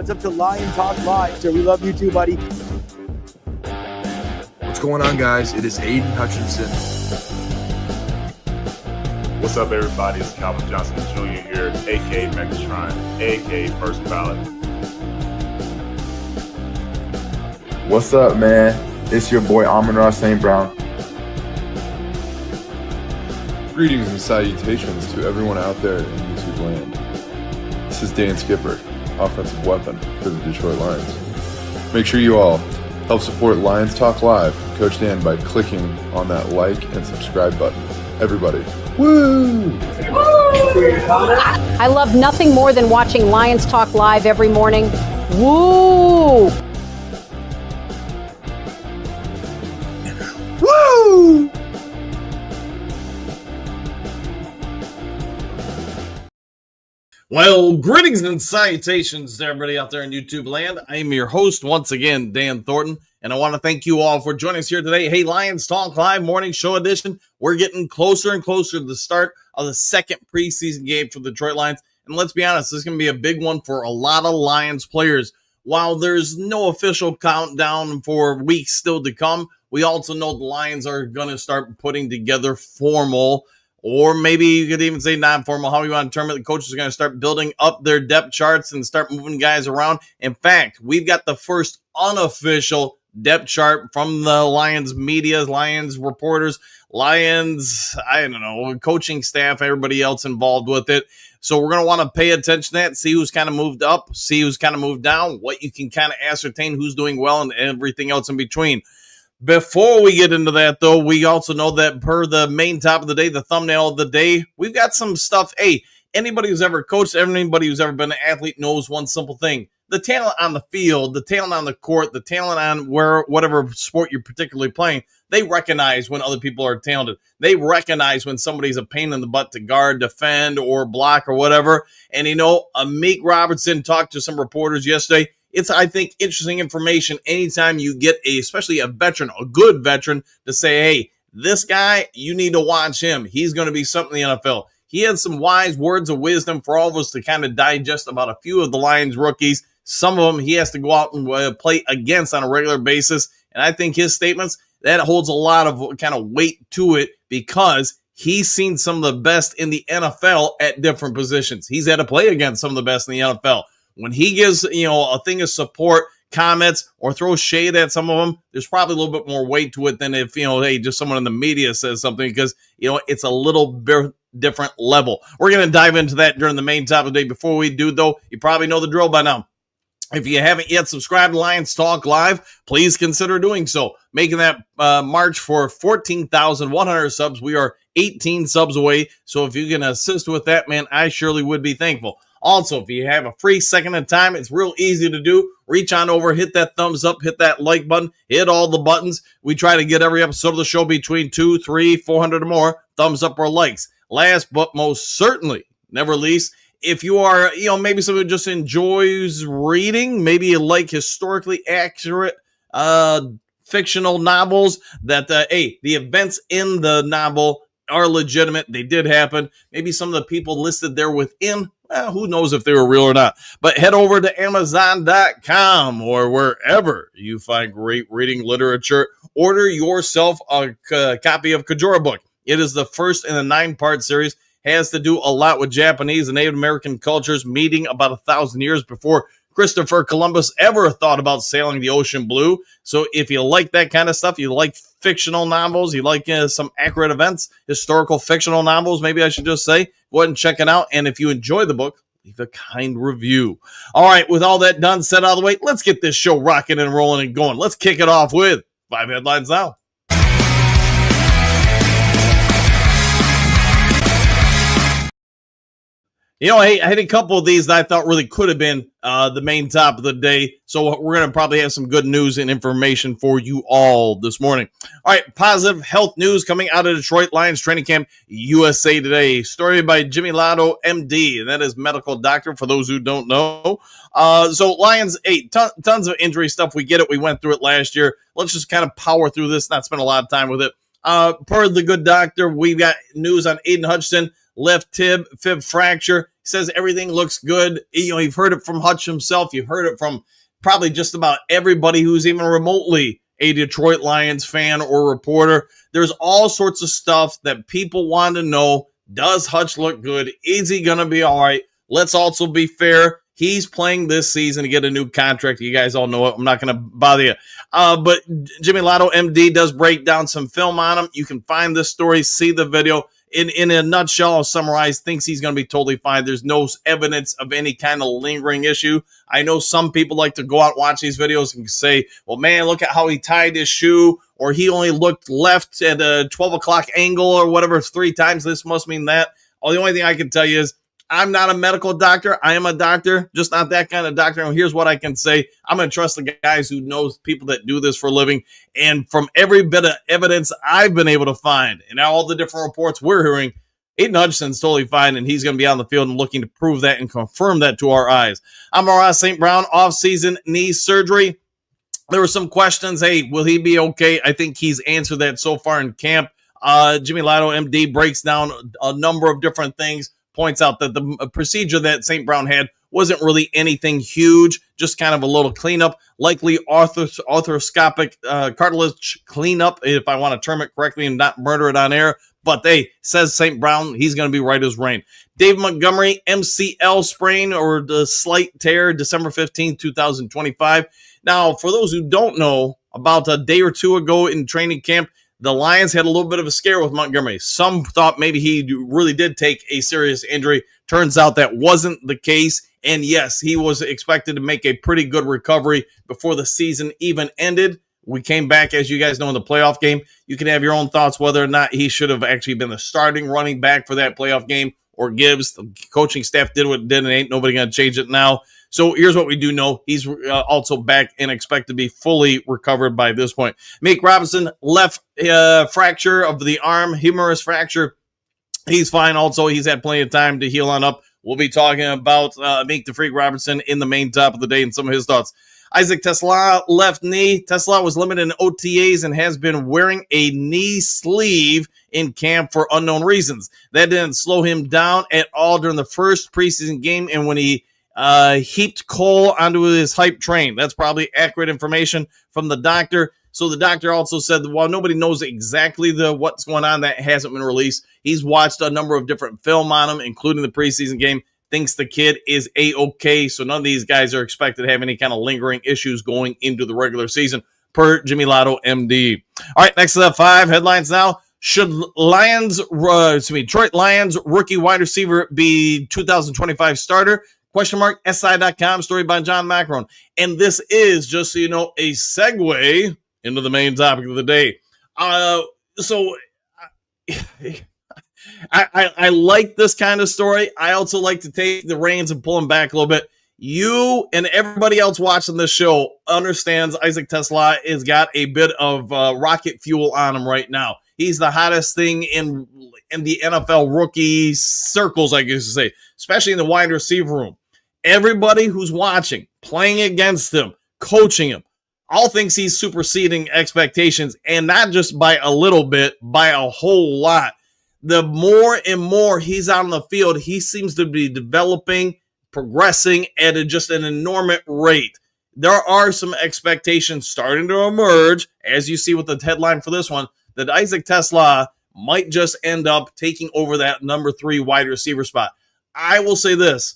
What's up to Lion Talk Live? So we love you too, buddy. What's going on, guys? It is Aiden Hutchinson. What's up, everybody? It's Calvin Johnson Jr. here, a.k.a. Megatron, a.k.a. First Ballot. What's up, man? It's your boy Amon-Ra St. Brown. Greetings and salutations to everyone out there in YouTube land. This is Dan Skipper, offensive weapon for the Detroit Lions. Make sure you all help support Lions Talk Live, Coach Dan, by clicking on that like and subscribe button. Everybody, woo! I love nothing more than watching Lions Talk Live every morning. Woo! Woo! Well, greetings and salutations to everybody out there in YouTube land. I am your host once again, Dan Thornton, and I want to thank you all for joining us here today. Hey, Lions Talk Live Morning Show Edition. We're getting closer and closer to the start of the second preseason game for the Detroit Lions, and let's be honest, this is going to be a big one for a lot of Lions players. While there's no official countdown for weeks still to come, we also know the Lions are going to start putting together formal, or maybe you could even say non-formal, how you want to term it. The coaches are going to start building up their depth charts and start moving guys around. In fact, we've got the first unofficial depth chart from the Lions media, Lions reporters, Lions, coaching staff, everybody else involved with it. So we're going to want to pay attention to that, see who's kind of moved up, see who's kind of moved down, what you can kind of ascertain who's doing well and everything else in between. Before we get into that, though, we also know that per the main top of the day, the thumbnail of the day, we've got some stuff. Hey, anybody who's ever coached, anybody who's ever been an athlete knows one simple thing. The talent on the field, the talent on the court, the talent on whatever sport you're particularly playing, they recognize when other people are talented. They recognize when somebody's a pain in the butt to guard, defend, or block or whatever. And, Meek Robertson talked to some reporters yesterday. It's, I think, interesting information anytime you get especially a veteran, a good veteran, to say, hey, this guy, you need to watch him. He's going to be something in the NFL. He had some wise words of wisdom for all of us to kind of digest about a few of the Lions rookies. Some of them he has to go out and play against on a regular basis. And I think his statements, that holds a lot of kind of weight to it because he's seen some of the best in the NFL at different positions. He's had to play against some of the best in the NFL. When he gives, a thing of support, comments, or throws shade at some of them, there's probably a little bit more weight to it than if, hey, just someone in the media says something because, it's a little bit different level. We're going to dive into that during the main top of the day. Before we do, though, you probably know the drill by now. If you haven't yet subscribed to Lions Talk Live, please consider doing so. Making that march for 14,100 subs. We are 18 subs away. So if you can assist with that, man, I surely would be thankful. Also, if you have a free second of time, it's real easy to do. Reach on over, hit that thumbs up, hit that like button, hit all the buttons. We try to get every episode of the show between 200, 300, 400 or more thumbs up or likes. Last but most certainly, never least, if you are, maybe someone who just enjoys reading, maybe you like historically accurate fictional novels that, the events in the novel are legitimate. They did happen. Maybe some of the people listed there within, who knows if they were real or not. But head over to Amazon.com or wherever you find great reading literature. Order yourself a copy of Kajora Book. It is the first in a 9-part series. Has to do a lot with Japanese and Native American cultures meeting about 1,000 years before Christopher Columbus ever thought about sailing the ocean blue. So if you like that kind of stuff, you like fictional novels, you like some accurate events, historical fictional novels, maybe I should just say, go ahead and check it out. And if you enjoy the book, leave a kind review. All right, with all that done, set out of the way, let's get this show rocking and rolling and going. Let's kick it off with 5 headlines now. Hey, I had a couple of these that I thought really could have been the main top of the day. So we're going to probably have some good news and information for you all this morning. All right, positive health news coming out of Detroit Lions Training Camp USA today. Story by Jimmy Lotto, MD, and that is medical doctor for those who don't know. So Lions, tons of injury stuff. We get it. We went through it last year. Let's just kind of power through this, not spend a lot of time with it. Per the good doctor, we've got news on Aiden Hutchinson. Left fib fracture. He says everything looks good. You know, you've heard it from Hutch himself. You've heard it from probably just about everybody who's even remotely a Detroit Lions fan or reporter. There's all sorts of stuff that people want to know. Does Hutch look good? Is he going to be all right? Let's also be fair. He's playing this season to get a new contract. You guys all know it. I'm not going to bother you. But Jimmy Lotto, MD, does break down some film on him. You can find this story, see the video. In a nutshell, I'll summarize, thinks he's going to be totally fine. There's no evidence of any kind of lingering issue. I know some people like to go out and watch these videos and say, well, man, look at how he tied his shoe, or he only looked left at a 12 o'clock angle or whatever 3 times. This must mean that. The only thing I can tell you is I'm not a medical doctor. I am a doctor, just not that kind of doctor. And here's what I can say. I'm going to trust the guys who knows people that do this for a living. And from every bit of evidence I've been able to find and all the different reports we're hearing, Aiden Hutchinson's totally fine, and he's going to be on the field and looking to prove that and confirm that to our eyes. Amon-Ra St. Brown, off-season knee surgery. There were some questions. Hey, will he be okay? I think he's answered that so far in camp. Jimmy Lotto, MD, breaks down a number of different things. Points out that the procedure that St. Brown had wasn't really anything huge, just kind of a little cleanup, likely arthroscopic cartilage cleanup, if I want to term it correctly and not murder it on air. But says St. Brown, he's going to be right as rain. Dave Montgomery, MCL sprain or the slight tear, December 15th, 2025. Now, for those who don't know, about a day or two ago in training camp, the Lions had a little bit of a scare with Montgomery. Some thought maybe he really did take a serious injury. Turns out that wasn't the case. And yes, he was expected to make a pretty good recovery before the season even ended. We came back, as you guys know, in the playoff game. You can have your own thoughts whether or not he should have actually been the starting running back for that playoff game or Gibbs. The coaching staff did what it did, and ain't nobody going to change it now. So here's what we do know. He's also back and expect to be fully recovered by this point. Meek Robinson, left fracture of the arm, humerus fracture. He's fine also. He's had plenty of time to heal on up. We'll be talking about Meek the Freak Robinson in the main top of the day and some of his thoughts. Isaac Tesla, left knee. Tesla was limited in OTAs and has been wearing a knee sleeve in camp for unknown reasons. That didn't slow him down at all during the first preseason game and when he heaped coal onto his hype train. That's probably accurate information from the doctor. So the doctor also said that while nobody knows exactly what's going on, that hasn't been released. He's watched a number of different film on him, including the preseason game. Thinks the kid is A-okay. So none of these guys are expected to have any kind of lingering issues going into the regular season, per Jimmy Lotto, MD. All right, next to the 5 headlines now. Should Detroit Lions rookie wide receiver be 2025 starter? Question mark, SI.com, story by John Macron. And this is, just so you know, a segue into the main topic of the day. I like this kind of story. I also like to take the reins and pull them back a little bit. You and everybody else watching this show understands Isaac Tesla has got a bit of rocket fuel on him right now. He's the hottest thing in the NFL rookie circles, I guess to say, especially in the wide receiver room. Everybody who's watching, playing against him, coaching him, all thinks he's superseding expectations, and not just by a little bit, by a whole lot. The more and more he's out on the field, he seems to be developing, progressing at just an enormous rate. There are some expectations starting to emerge, as you see with the headline for this one, that Isaac Tesla might just end up taking over that number 3 wide receiver spot. I will say this.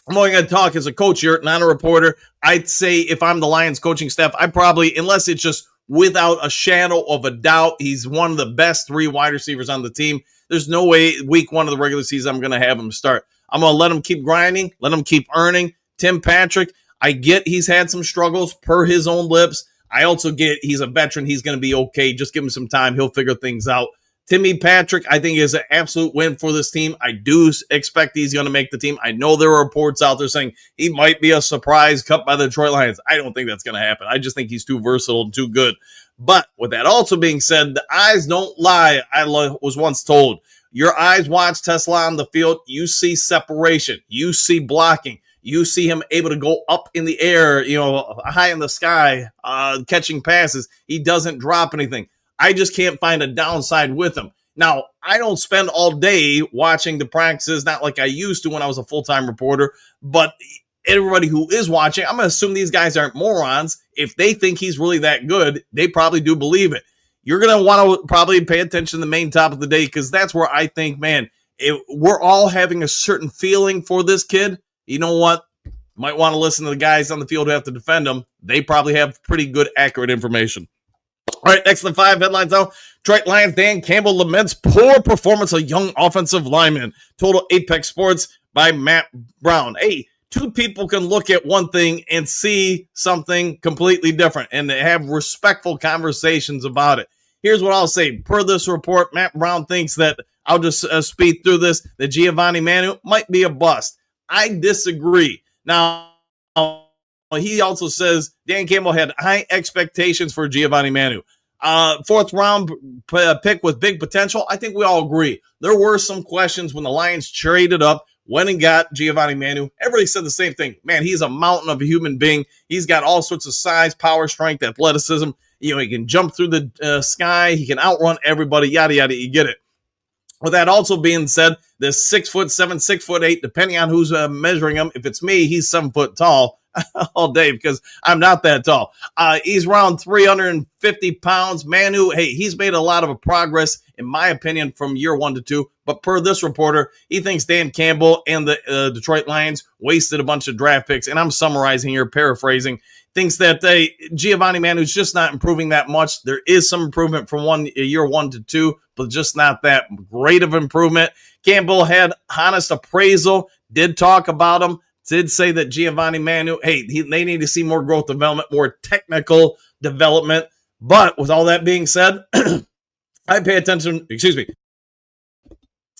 I'm only going to talk as a coach here, not a reporter. I'd say if I'm the Lions coaching staff, I probably, unless it's just without a shadow of a doubt, he's one of the best 3 wide receivers on the team. There's no way week 1 of the regular season I'm going to have him start. I'm going to let him keep grinding, let him keep earning. Tim Patrick, I get he's had some struggles per his own lips. I also get he's a veteran. He's going to be okay. Just give him some time. He'll figure things out. Timmy Patrick, I think, is an absolute win for this team. I do expect he's going to make the team. I know there are reports out there saying he might be a surprise cut by the Detroit Lions. I don't think that's going to happen. I just think he's too versatile and too good. But with that also being said, the eyes don't lie. I was once told, your eyes watch Tesla on the field. You see separation. You see blocking. You see him able to go up in the air, high in the sky, catching passes. He doesn't drop anything. I just can't find a downside with him. Now, I don't spend all day watching the practices, not like I used to when I was a full-time reporter, but everybody who is watching, I'm going to assume these guys aren't morons. If they think he's really that good, they probably do believe it. You're going to want to probably pay attention to the main topic of the day, because that's where I think, man, we're all having a certain feeling for this kid. You know what? Might want to listen to the guys on the field who have to defend him. They probably have pretty good, accurate information. All right, next to the 5 headlines now. Detroit Lions Dan Campbell laments poor performance of young offensive lineman. Total Apex Sports by Matt Brown. Hey, two people can look at one thing and see something completely different and have respectful conversations about it. Here's what I'll say. Per this report, Matt Brown thinks that, I'll just speed through this, that Giovanni Manu might be a bust. I disagree. Now, he also says Dan Campbell had high expectations for Giovanni Manu. 4th round pick with big potential. I think we all agree. There were some questions when the Lions traded up, went and got Giovanni Manu. Everybody said the same thing. Man, he's a mountain of a human being. He's got all sorts of size, power, strength, athleticism. He can jump through the sky. He can outrun everybody, yada, yada. You get it. With that also being said, the 6'7", 6'8", depending on who's measuring him. If it's me, he's 7 foot tall all day, because I'm not that tall. He's around 350 pounds. Manu, hey, he's made a lot of progress, in my opinion, from year 1 to 2. But per this reporter, he thinks Dan Campbell and the Detroit Lions wasted a bunch of draft picks. And I'm summarizing here, paraphrasing. Thinks that Giovanni Manu's just not improving that much. There is some improvement from year 1 to 2, but just not that great of improvement. Campbell had honest appraisal, did talk about him, did say that Giovanni Manu, hey, they need to see more growth development, more technical development. But with all that being said, I pay attention.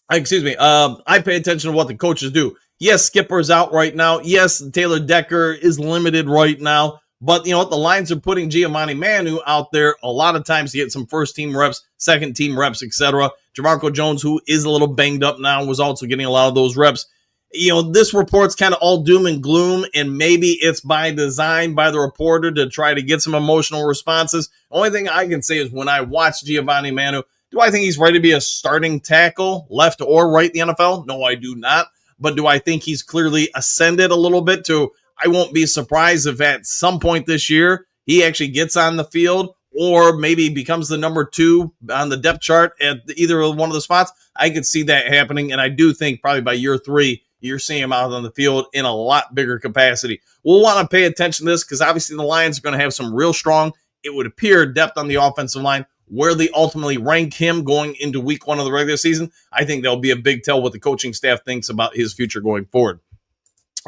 I pay attention to what the coaches do. Yes, Skipper's out right now. Yes, Taylor Decker is limited right now. But you know what? The Lions are putting Giovanni Manu out there a lot of times to get some first-team reps, second-team reps, etc. Jamarco Jones, who is a little banged up now, was also getting a lot of those reps. This report's kind of all doom and gloom, and maybe it's by design by the reporter to try to get some emotional responses. The only thing I can say is when I watch Giovanni Manu, do I think he's ready to be a starting tackle, left or right in the NFL? No, I do not. But do I think he's clearly ascended a little bit to, I won't be surprised if at some point this year he actually gets on the field or maybe becomes the number 2 on the depth chart at either one of the spots. I could see that happening, and I do think probably by year 3, you're seeing him out on the field in a lot bigger capacity. We'll want to pay attention to this because obviously the Lions are going to have some real strong, it would appear, depth on the offensive line. Where they ultimately rank him going into week 1 of the regular season, I think there'll be a big tell what the coaching staff thinks about his future going forward.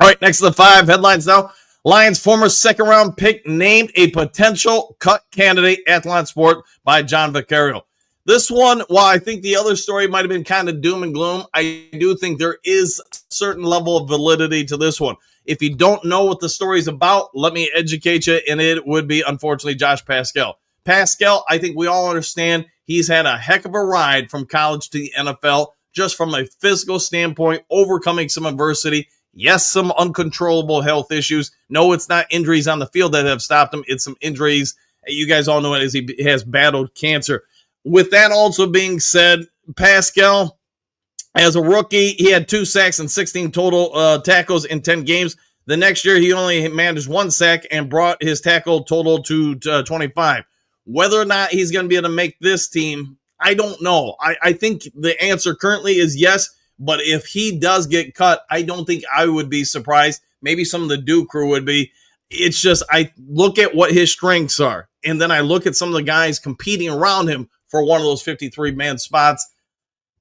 All right, next to the 5 headlines now. Lions former second-round pick named a potential cut candidate, Athlon Sport, by John Vaccaro. This one, while I think the other story might have been kind of doom and gloom, I do think there is a certain level of validity to this one. If you don't know what the story's about, let me educate you, and it would be, unfortunately, Josh Pascal. Pascal, I think we all understand he's had a heck of a ride from college to the NFL, just from a physical standpoint, overcoming some adversity. Yes, some uncontrollable health issues. No, it's not injuries on the field that have stopped him. It's some injuries. You guys all know it as he has battled cancer. With that also being said, Pascal, as a rookie, he had 2 sacks and 16 total tackles in 10 games. The next year, he only managed 1 sack and brought his tackle total to 25. Whether or not he's going to be able to make this team, I don't know. I think the answer currently is yes, but if he does get cut, I don't think I would be surprised. Maybe some of the Duke crew would be. It's just I look at what his strengths are, and then I look at some of the guys competing around him for one of those 53-man spots.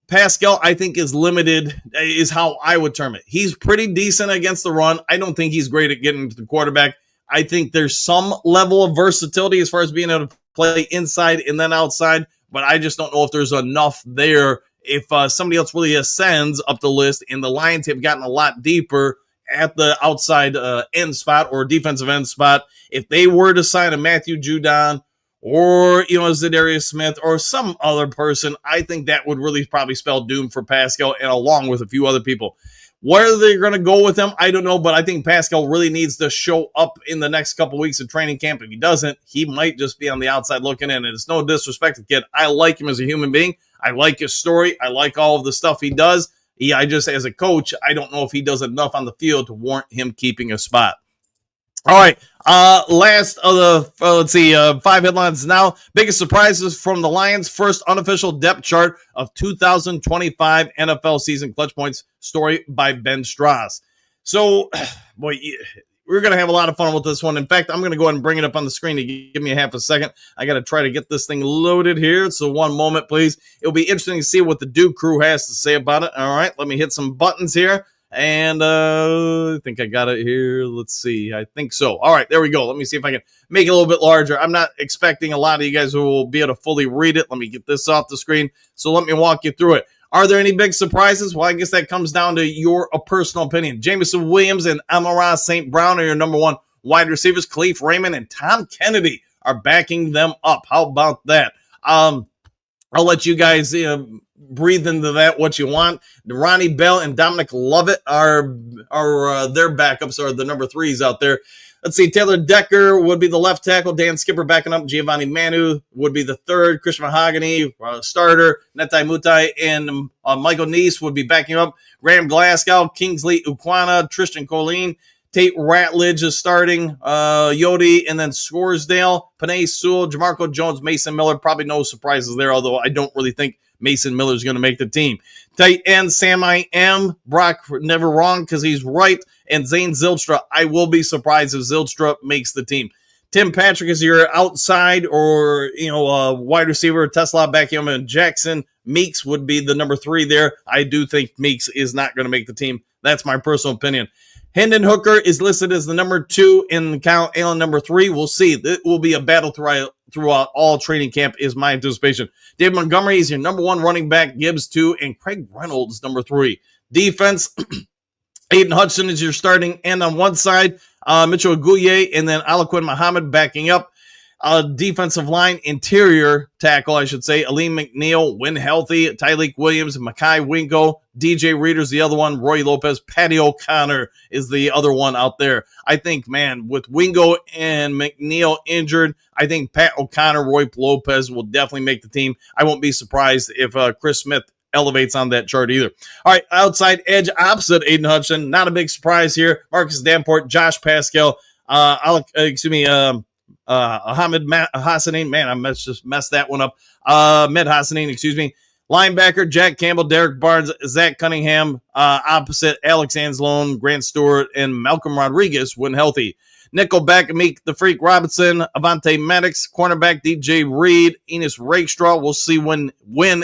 Pascal, I think, is limited, is how I would term it. He's pretty decent against the run. I don't think he's great at getting to the quarterback. I think there's some level of versatility as far as being able to play inside and then outside, but I just don't know if there's enough there. If somebody else really ascends up the list, and the Lions have gotten a lot deeper at the outside end spot or defensive end spot, if they were to sign a Matthew Judon or, Zadarius Smith or some other person, I think that would really probably spell doom for Pascal and along with a few other people. Where they're going to go with him, I don't know, but I think Pascal really needs to show up in the next couple weeks of training camp. If he doesn't, he might just be on the outside looking in. And it's no disrespect to the kid. I like him as a human being. I like his story. I like all of the stuff he does. I just, as a coach, I don't know if he does enough on the field to warrant him keeping a spot. All right, last of the, let's see, 5 headlines now. Biggest surprises from the Lions' first unofficial depth chart of 2025 NFL season clutch points story by Ben Strauss. So, boy, we're going to have a lot of fun with this one. In fact, I'm going to go ahead and bring it up on the screen to give me a half a second. I got to try to get this thing loaded here. So one moment, please. It'll be interesting to see what the Duke crew has to say about it. All right, let me hit some buttons here. And I think I got it here. Let's see. I think so. All right, there we go. Let me see if I can make it a little bit larger. I'm not expecting a lot of you guys who will be able to fully read it. Let me get this off the screen. So let me walk you through it. Are there any big surprises? Well, I guess that comes down to your personal opinion. Jamison Williams and Amon-Ra St. Brown are your number one wide receivers. Khalif Raymond and Tom Kennedy are backing them up. How about that? I'll let you guys breathe into that what you want. Ronnie Bell and Dominic Lovett are their backups, are the number 3s out there. Let's see, Taylor Decker would be the left tackle. Dan Skipper backing up. Giovanni Manu would be the 3rd. Christian Mahogany, starter. Netai Mutai and Michael Neese would be backing up. Graham Glasgow, Kingsley Ukwana, Tristan Colleen. Tate Ratledge is starting. Yodi, and then Scoresdale, Panay Sewell, Jamarco Jones, Mason Miller. Probably no surprises there, although I don't really think Mason Miller is going to make the team. Tight end, Sam I Am. Brock never wrong because he's right. And Zane Zylstra. I will be surprised if Zylstra makes the team. Tim Patrick is your outside or, wide receiver. Tesla backing and Jackson. Meeks would be the number 3 there. I do think Meeks is not going to make the team. That's my personal opinion. Hendon Hooker is listed as the number 2 and Kyle Allen number 3. We'll see. It will be a battle throughout all training camp is my anticipation. David Montgomery is your number 1 running back. Gibbs 2 and Craig Reynolds number 3. Defense, Aiden Hudson is your starting end on one side. Mitchell Aguiye and then Alaquin Muhammad backing up. Defensive line, interior tackle, I should say. Aleem McNeil, when healthy. Tyleek Williams, Makai Wingo. DJ Reader's the other one. Roy Lopez. Patty O'Connor is the other one out there. I think, man, with Wingo and McNeil injured, I think Pat O'Connor, Roy Lopez will definitely make the team. I won't be surprised if Chris Smith elevates on that chart either. All right, outside edge opposite Aiden Hudson. Not a big surprise here. Marcus Davenport, Josh Pascal, Ahmed Hassanin. Man, I just messed that one up. Med Hassanin, excuse me. Linebacker, Jack Campbell, Derek Barnes, Zach Cunningham, opposite Alex Anzalone, Grant Stewart, and Malcolm Rodriguez when healthy. Nickelback, Meek the Freak Robinson, Avante Maddox, cornerback DJ Reed, Enos Rakestraw. We'll see when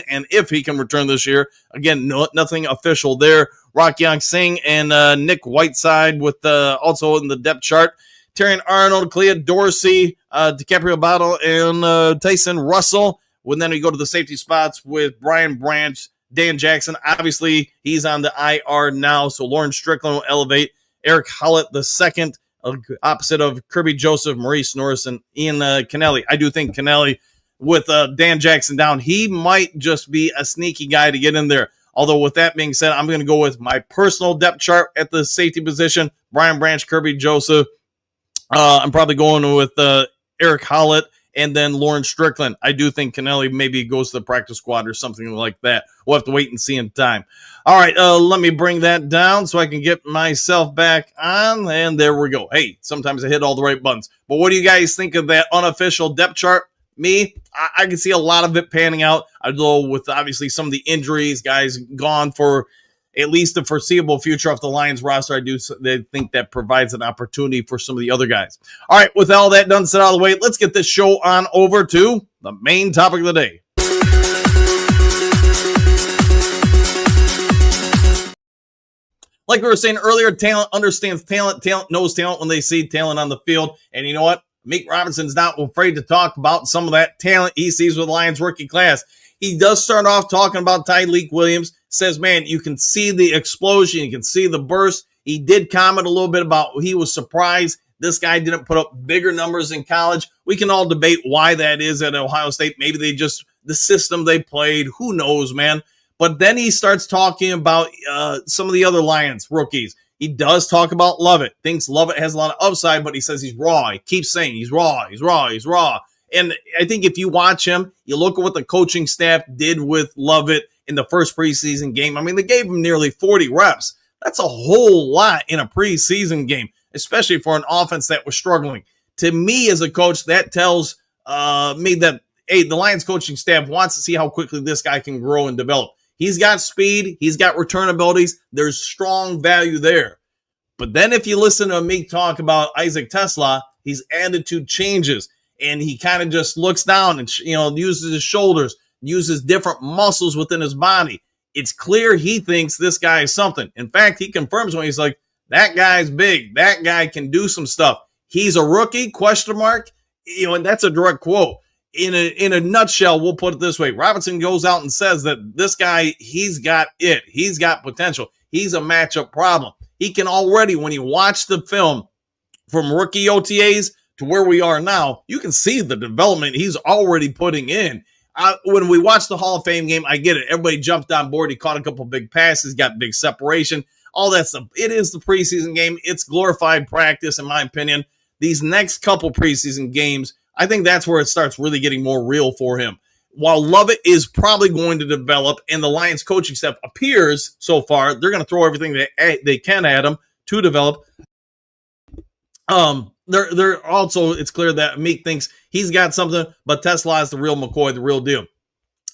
and if he can return this year. Again, nothing official there. Rock Young Singh and Nick Whiteside with also in the depth chart. Terrion Arnold, Clea Dorsey, DiCaprio Bottle, and Tyson Russell. When then we go to the safety spots with Brian Branch, Dan Jackson. Obviously, he's on the IR now, so Lauren Strickland will elevate. Eric Hollett, the second, opposite of Kirby Joseph, Maurice Norris, and Ian Kennelly. I do think Kennelly, with Dan Jackson down, he might just be a sneaky guy to get in there. Although with that being said, I'm going to go with my personal depth chart at the safety position. Brian Branch, Kirby Joseph. I'm probably going with Eric Hollett and then Lauren Strickland. I do think Kennelly maybe goes to the practice squad or something like that. We'll have to wait and see in time. All right, let me bring that down so I can get myself back on, and there we go. Hey, sometimes I hit all the right buttons. But what do you guys think of that unofficial depth chart? Me, I can see a lot of it panning out, although with obviously some of the injuries, guys gone for at least the foreseeable future off the Lions roster. I do think that provides an opportunity for some of the other guys. All right, with all that done, set out of the way, let's get this show on over to the main topic of the day. Like we were saying earlier, talent understands talent. Talent knows talent when they see talent on the field. And you know what? Meek Robinson's not afraid to talk about some of that talent he sees with the Lions rookie class. He does start off talking about Tyleek Williams. Says, man, you can see the explosion. You can see the burst. He did comment a little bit about he was surprised this guy didn't put up bigger numbers in college. We can all debate why that is at Ohio State. Maybe the system they played. Who knows, man? But then he starts talking about some of the other Lions rookies. He does talk about Lovett. Thinks Lovett has a lot of upside, but he says he's raw. He keeps saying he's raw. And I think if you watch him, you look at what the coaching staff did with Lovett in the first preseason game. I mean, they gave him nearly 40 reps. That's a whole lot in a preseason game, especially for an offense that was struggling. To me, as a coach, that tells me that, hey, the Lions coaching staff wants to see how quickly this guy can grow and develop. He's got speed. He's got return abilities. There's strong value there. But then if you listen to me talk about Isaac Tesla, his attitude changes, and he kind of just looks down and uses his shoulders, uses different muscles within his body. It's clear he thinks this guy is something. In fact, he confirms when he's like, that guy's big. That guy can do some stuff. He's a rookie, question mark. And that's a direct quote. In a nutshell, we'll put it this way. Robinson goes out and says that this guy, he's got it. He's got potential. He's a matchup problem. He can already, when you watch the film from rookie OTAs to where we are now, you can see the development he's already putting in. When we watched the Hall of Fame game, I get it. Everybody jumped on board. He caught a couple big passes, got big separation, all that stuff. It is the preseason game. It's glorified practice, in my opinion. These next couple preseason games, I think that's where it starts really getting more real for him. While Lovett is probably going to develop, and the Lions coaching staff appears so far, they're going to throw everything they can at him to develop. They're also, it's clear that Meek thinks he's got something, but Tesla is the real McCoy, the real deal.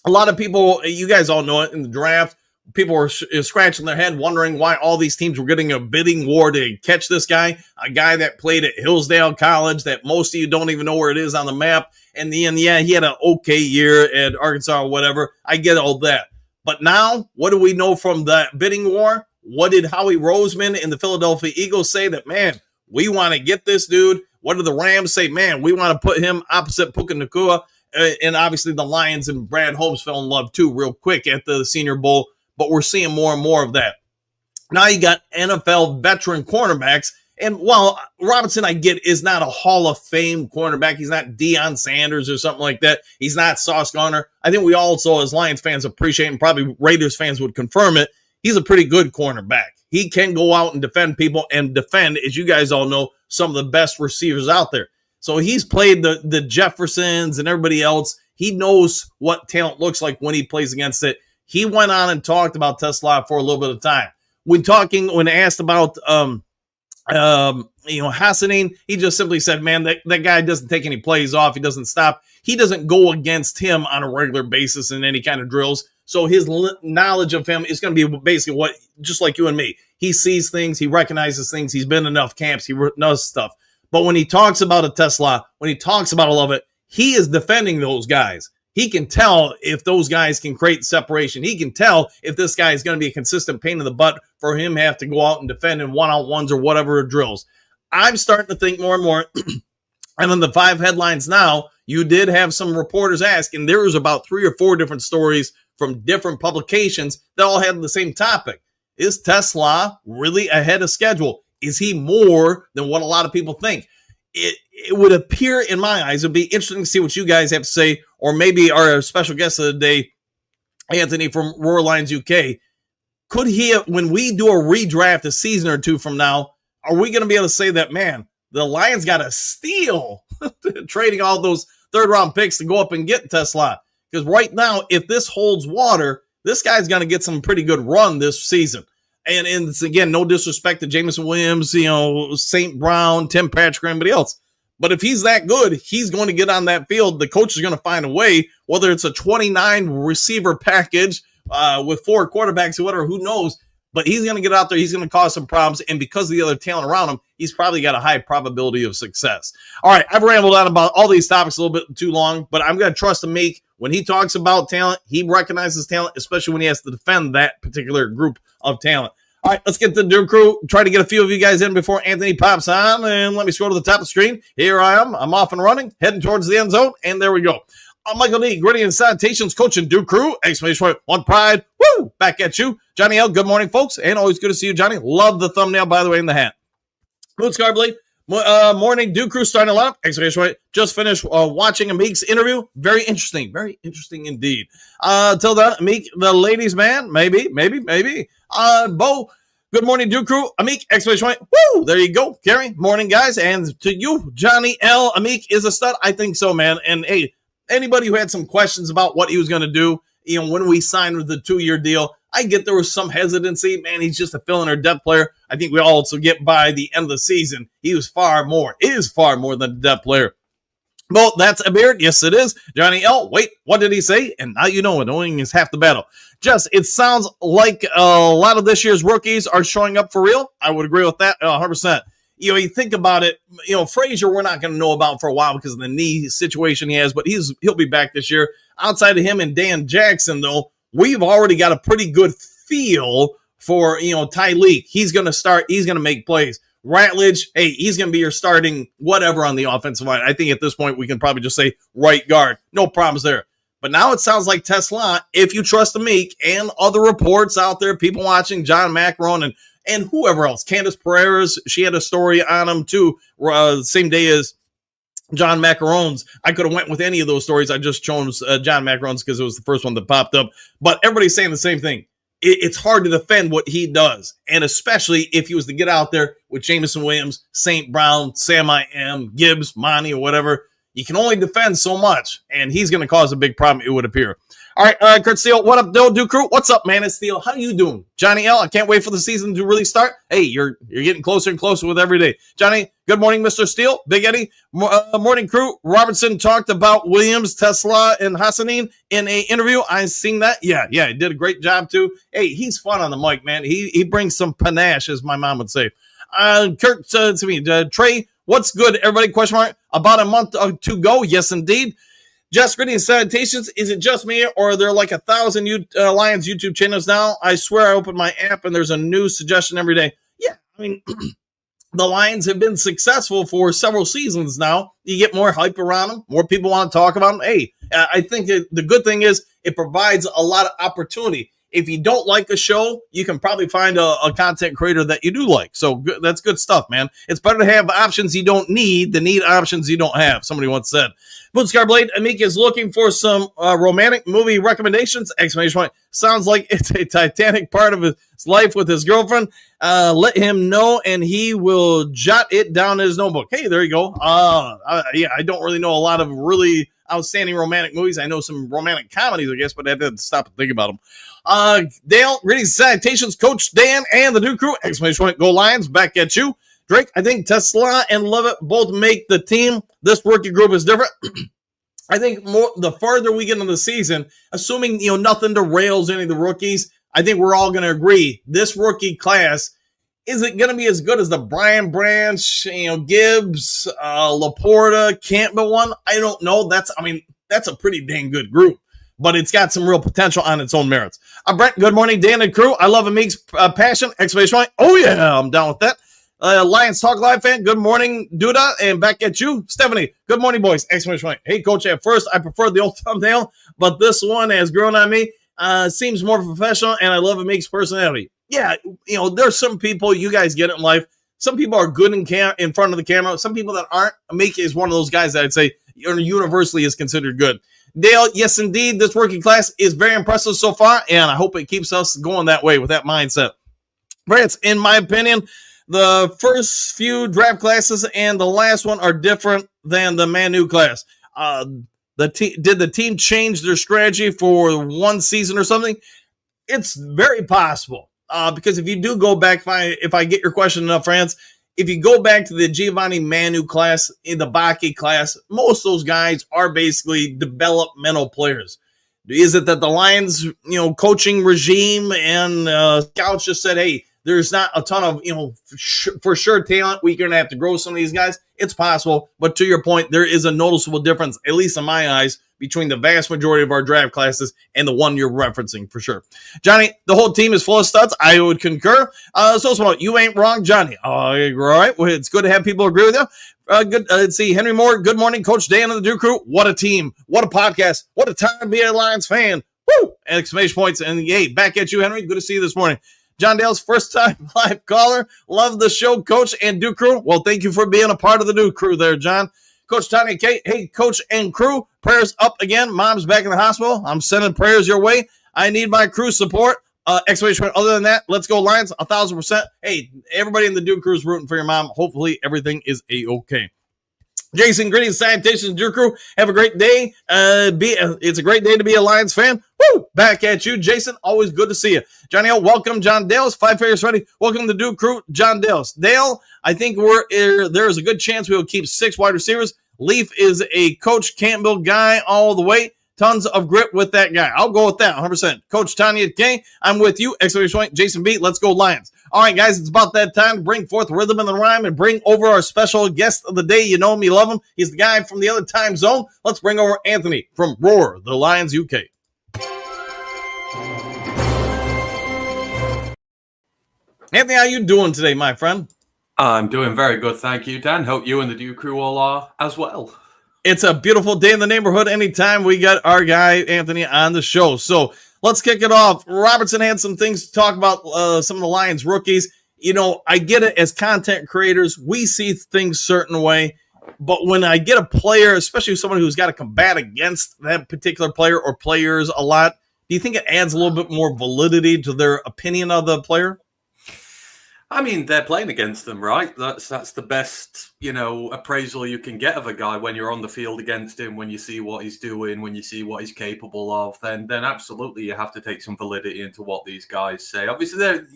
A lot of people, you guys all know it, in the draft, people were scratching their head wondering why all these teams were getting a bidding war to catch this guy, a guy that played at Hillsdale College that most of you don't even know where it is on the map. And the end, yeah, he had an okay year at Arkansas or whatever. I get all that. But now, what do we know from that bidding war? What did Howie Roseman and the Philadelphia Eagles say? That, man, we want to get this dude. What did the Rams say? Man, we want to put him opposite Puka Nacua. And obviously the Lions and Brad Holmes fell in love too real quick at the Senior Bowl. But we're seeing more and more of that. Now you got NFL veteran cornerbacks. And while Robinson, I get, is not a Hall of Fame cornerback, he's not Deion Sanders or something like that. He's not Sauce Gardner. I think we also, as Lions fans, appreciate, and probably Raiders fans would confirm it, he's a pretty good cornerback. He can go out and defend people and defend, as you guys all know, some of the best receivers out there. So he's played the Jeffersons and everybody else. He knows what talent looks like when he plays against it. He went on and talked about Tesla for a little bit of time. When asked about Hassanin, he just simply said, man, that guy doesn't take any plays off. He doesn't stop. He doesn't go against him on a regular basis in any kind of drills. So his knowledge of him is going to be basically what, just like you and me. He sees things. He recognizes things. He's been in enough camps. He knows stuff. But when he talks about a Tesla, when he talks about a Lovett, he is defending those guys. He can tell if those guys can create separation. He can tell if this guy is going to be a consistent pain in the butt for him to have to go out and defend in one-on-ones or whatever drills. I'm starting to think more and more, and on the 5 headlines now, you did have some reporters ask, and there was about 3 or 4 different stories from different publications that all had the same topic. Is Tesla really ahead of schedule? Is he more than what a lot of people think? It would appear, in my eyes, it would be interesting to see what you guys have to say, or maybe our special guest of the day, Anthony from Roar Lions UK. Could he, when we do a redraft a season or 2 from now, are we going to be able to say that, man, the Lions got a steal trading all those 3rd-round picks to go up and get Tesla? Because right now, if this holds water, this guy's going to get some pretty good run this season. And it's, again, no disrespect to Jameson Williams, St. Brown, Tim Patrick, or anybody else. But if he's that good, he's going to get on that field. The coach is going to find a way, whether it's a 29 receiver package with 4 quarterbacks or whatever, who knows. But he's going to get out there. He's going to cause some problems. And because of the other talent around him, he's probably got a high probability of success. All right, I've rambled on about all these topics a little bit too long, but I'm going to trust him. When he talks about talent, he recognizes talent, especially when he has to defend that particular group of talent. All right, let's get the Doom Crew. Try to get a few of you guys in before Anthony pops on. And let me scroll to the top of the screen. Here I am. I'm off and running, heading towards the end zone. And there we go. I'm Michael D, Gritty and Sanitations coach and Doom Crew. Exclamation point, one pride. Woo! Back at you. Johnny L, good morning, folks. And always good to see you, Johnny. Love the thumbnail, by the way, in the hat. Boots Garblade. Morning, Duke Crew starting a lot. Exclamation point. Just finished watching Amik's interview. Very interesting indeed. Till then, Amik, the ladies' man, maybe. Bo, good morning, Duke Crew. Amik, exclamation point. Woo! There you go, Gary. Morning, guys, and to you, Johnny L. Amik is a stud. I think so, man. And hey, anybody who had some questions about what he was going to do, when we signed with the 2-year deal, I get there was some hesitancy. Man, he's just a fill-in or depth player. I think we also get by the end of the season. He was far more than a depth player. Well, that's a beard. Yes, it is. Johnny L. Wait, what did he say? And now you know knowing is half the battle. Just, it sounds like a lot of this year's rookies are showing up for real. I would agree with that 100%. You think about it, Frazier, we're not going to know about for a while because of the knee situation he has, but he'll be back this year. Outside of him and Dan Jackson, though, we've already got a pretty good feel for, Tyleek. He's going to start. He's going to make plays. Ratledge, hey, he's going to be your starting whatever on the offensive line. I think at this point we can probably just say right guard. No problems there. But now it sounds like Tesla, if you trust the Meek and other reports out there, people watching, John Macaron and whoever else. Candace Pereira's, she had a story on him too, same day as John Macaron's. I could have went with any of those stories. I just chose John Macaron's because it was the first one that popped up. But everybody's saying the same thing. It's hard to defend what he does, and especially if he was to get out there with Jameson Williams, St. Brown, Sam I M, Gibbs, Monty, or whatever. You can only defend so much, and he's going to cause a big problem, it would appear. All right, Kurt Steele, what up, Duke Crew? What's up, man? It's Steele. How you doing? Johnny L, I can't wait for the season to really start. Hey, you're getting closer and closer with every day. Johnny, good morning, Mr. Steele. Big Eddie, morning crew. Robertson talked about Williams, Tesla, and Hassanin in an interview. I seen that. Yeah, he did a great job, too. Hey, he's fun on the mic, man. He brings some panache, as my mom would say. Kurt said to me, Trey, what's good, everybody? Question mark. About a month to go. Yes, indeed. Just greetings, salutations. Is it just me, or are there like 1,000 Lions YouTube channels now? I swear I open my app and there's a new suggestion every day. Yeah, I mean, the Lions have been successful for several seasons now. You get more hype around them. More people want to talk about them. Hey, I think the good thing is it provides a lot of opportunity. If you don't like a show, you can probably find a content creator that you do like. So that's good stuff, man. It's better to have options you don't need than need options you don't have. Somebody once said. Bootscar Blade, Amik is looking for some romantic movie recommendations. Exclamation point. Sounds like it's a Titanic part of his life with his girlfriend. Let him know and he will jot it down in his notebook. Hey, there you go. I don't really know a lot of really outstanding romantic movies. I know some romantic comedies, I guess, but I had to stop and think about them. Dale, greetings, salutations, Coach Dan and the Duke Crew. Exclamation point. Go Lions. Back at you. Drake, I think Tesla and Lovett both make the team. This rookie group is different. I think the farther we get into the season, assuming nothing derails any of the rookies, I think we're all going to agree this rookie class isn't going to be as good as the Brian Branch, Gibbs, Laporta, Campbell one. I don't know. That's a pretty dang good group, but it's got some real potential on its own merits. Brent, good morning, Dan and crew. I love Amik's passion. Exclamation point. Oh yeah, I'm down with that. Lions Talk Live fan, good morning, Duda, and back at you. Stephanie, good morning, boys. Exclamation point. Hey, Coach, at first, I prefer the old thumbnail, but this one has grown on me. Seems more professional, and I love Amik's personality. Yeah, there's some people you guys get in life. Some people are good in front of the camera. Some people that aren't. Amik is one of those guys that I'd say universally is considered good. Dale, yes, indeed, this working class is very impressive so far, and I hope it keeps us going that way with that mindset. France, in my opinion, the first few draft classes and the last one are different than the Manu class. Did the team change their strategy for one season or something? It's very possible because if you do go back, if I get your question enough, France, if you go back to the Giovanni Manu class, in the Baki class, most of those guys are basically developmental players. Is it that the Lions, coaching regime and scouts just said, hey, there's not a ton of, for sure talent. We're going to have to grow some of these guys. It's possible. But to your point, there is a noticeable difference, at least in my eyes, between the vast majority of our draft classes and the one you're referencing for sure. Johnny, the whole team is full of studs. I would concur. So you ain't wrong, Johnny. All right. Well, it's good to have people agree with you. Good. Let's see. Henry Moore. Good morning, Coach Dan and the Duke Crew. What a team. What a podcast. What a time to be a Lions fan. Woo! Exclamation points. And yay, back at you, Henry. Good to see you this morning. John Dale's first time live caller. Love the show, Coach and Duke Crew. Well, thank you for being a part of the Duke Crew there, John. Coach Tanya Kate, hey, Coach and crew, prayers up again. Mom's back in the hospital. I'm sending prayers your way. I need my crew support. Exclamation point. Other than that, let's go Lions, 1,000%. Hey, everybody in the Duke Crew is rooting for your mom. Hopefully everything is A-okay. Jason, greetings, salutations, Duke Crew. Have a great day. It's a great day to be a Lions fan. Woo! Back at you, Jason. Always good to see you. Johnny L, welcome. John Dale's 5 figures ready. Welcome to Duke Crew, John Dale's. Dale, I think there's a good chance we will keep 6 wide receivers. Leaf is a Coach Campbell guy all the way. Tons of grit with that guy. I'll go with that 100%. Coach Tanya K, I'm with you. Exclamation point, Jason B, let's go Lions. All right, guys, it's about that time to bring forth rhythm and the rhyme and bring over our special guest of the day. You know him, you love him. He's the guy from the other time zone. Let's bring over Anthony from Roar, the Lions UK. Anthony, how you doing today, my friend? I'm doing very good, thank you, Dan. Hope you and the Duke Crew all are as well. It's a beautiful day in the neighborhood anytime we got our guy, Anthony, on the show. So let's kick it off. Robertson had some things to talk about, some of the Lions rookies. You know, I get it. As content creators, we see things a certain way. But when I get a player, especially someone who's got to combat against that particular player or players a lot, do you think it adds a little bit more validity to their opinion of the player? I mean, they're playing against them, right? That's the best, appraisal you can get of a guy when you're on the field against him, when you see what he's doing, when you see what he's capable of, then absolutely you have to take some validity into what these guys say. Obviously, they're,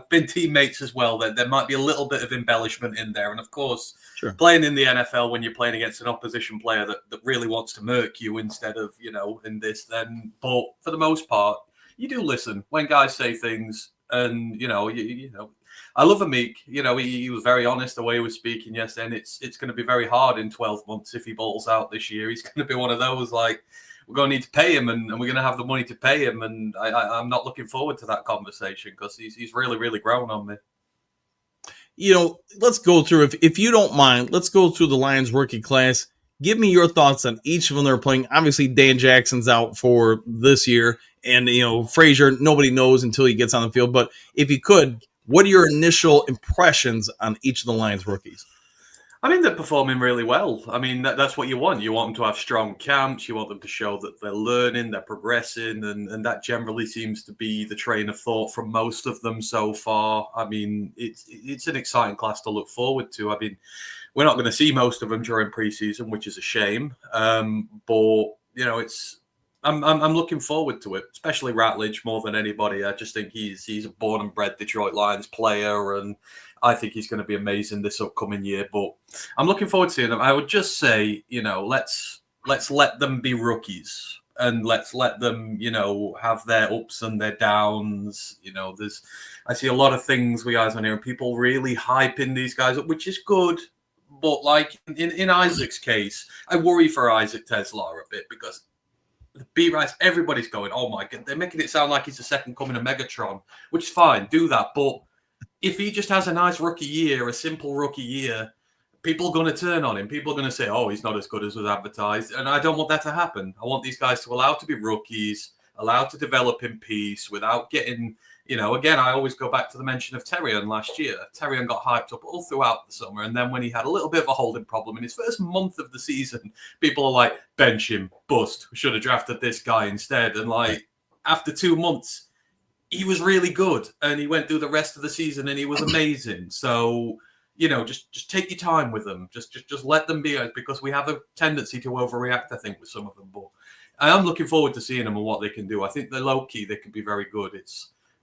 been teammates as well. There might be a little bit of embellishment in there. And of course, sure, playing in the NFL when you're playing against an opposition player that really wants to murk you instead of, in this, then, but for the most part, you do listen when guys say things and, I love Amik. He was very honest the way he was speaking yesterday, and it's going to be very hard in 12 months if he balls out this year. He's going to be one of those, like, we're going to need to pay him, and we're going to have the money to pay him, and I'm not looking forward to that conversation because he's really, really grown on me. Let's go through, if you don't mind, let's go through the Lions rookie class. Give me your thoughts on each of them they're playing. Obviously, Dan Jackson's out for this year, and, Frazier, nobody knows until he gets on the field, but if you could, what are your initial impressions on each of the Lions rookies? I mean, they're performing really well. I mean, that's what you want. You want them to have strong camps. You want them to show that they're learning, they're progressing, and that generally seems to be the train of thought from most of them so far. I mean, it's an exciting class to look forward to. I mean, we're not going to see most of them during preseason, which is a shame. But I'm looking forward to it, especially Ratledge more than anybody. I just think he's a born and bred Detroit Lions player, and I think he's going to be amazing this upcoming year. But I'm looking forward to seeing him. I would just say, let's let them be rookies, and let's let them, have their ups and their downs. I see a lot of things with guys on here, and people really hyping these guys up, which is good. But like in Isaac's case, I worry for Isaac Tesla a bit because the B-Rice, everybody's going, oh my God, they're making it sound like he's the second coming of Megatron, which is fine, do that. But if he just has a nice rookie year, a simple rookie year, people are going to turn on him. People are going to say, oh, he's not as good as was advertised. And I don't want that to happen. I want these guys to allow to be rookies, allowed to develop in peace without getting, again, I always go back to the mention of Terrion last year. Terrion got hyped up all throughout the summer. And then when he had a little bit of a holding problem in his first month of the season, people are like, bench him, bust. We should have drafted this guy instead. And like, after 2 months, he was really good. And he went through the rest of the season and he was amazing. So, just take your time with them. Just let them be, because we have a tendency to overreact, I think, with some of them. But I am looking forward to seeing them and what they can do. I think they're low-key. They can be very good.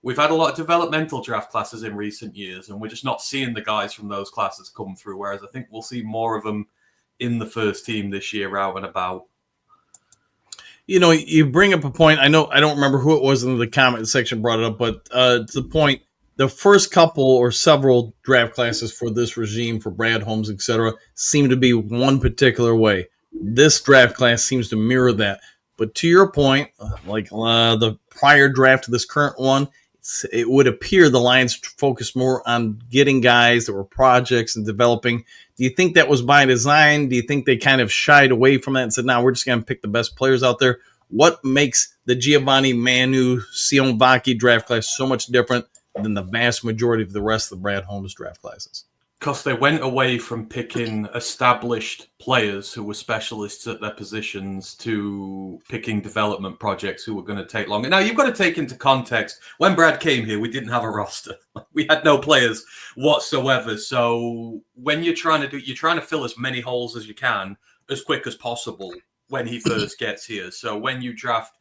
We've had a lot of developmental draft classes in recent years, and we're just not seeing the guys from those classes come through, whereas I think we'll see more of them in the first team this year out and about. You bring up a point. I don't remember who it was in the comment section brought it up, but to the point, the first couple or several draft classes for this regime, for Brad Holmes, etc., seem to be one particular way. This draft class seems to mirror that. But to your point, like the prior draft to this current one, it would appear the Lions focused more on getting guys that were projects and developing. Do you think that was by design? Do you think they kind of shied away from that and said, no, we're just going to pick the best players out there? What makes the Giovanni Manu Sionvaki draft class so much different than the vast majority of the rest of the Brad Holmes draft classes? Because they went away from picking established players who were specialists at their positions to picking development projects who were going to take longer. Now, you've got to take into context, when Brad came here, we didn't have a roster. We had no players whatsoever. So when you're trying to fill as many holes as you can as quick as possible when he first gets here. So when you draft,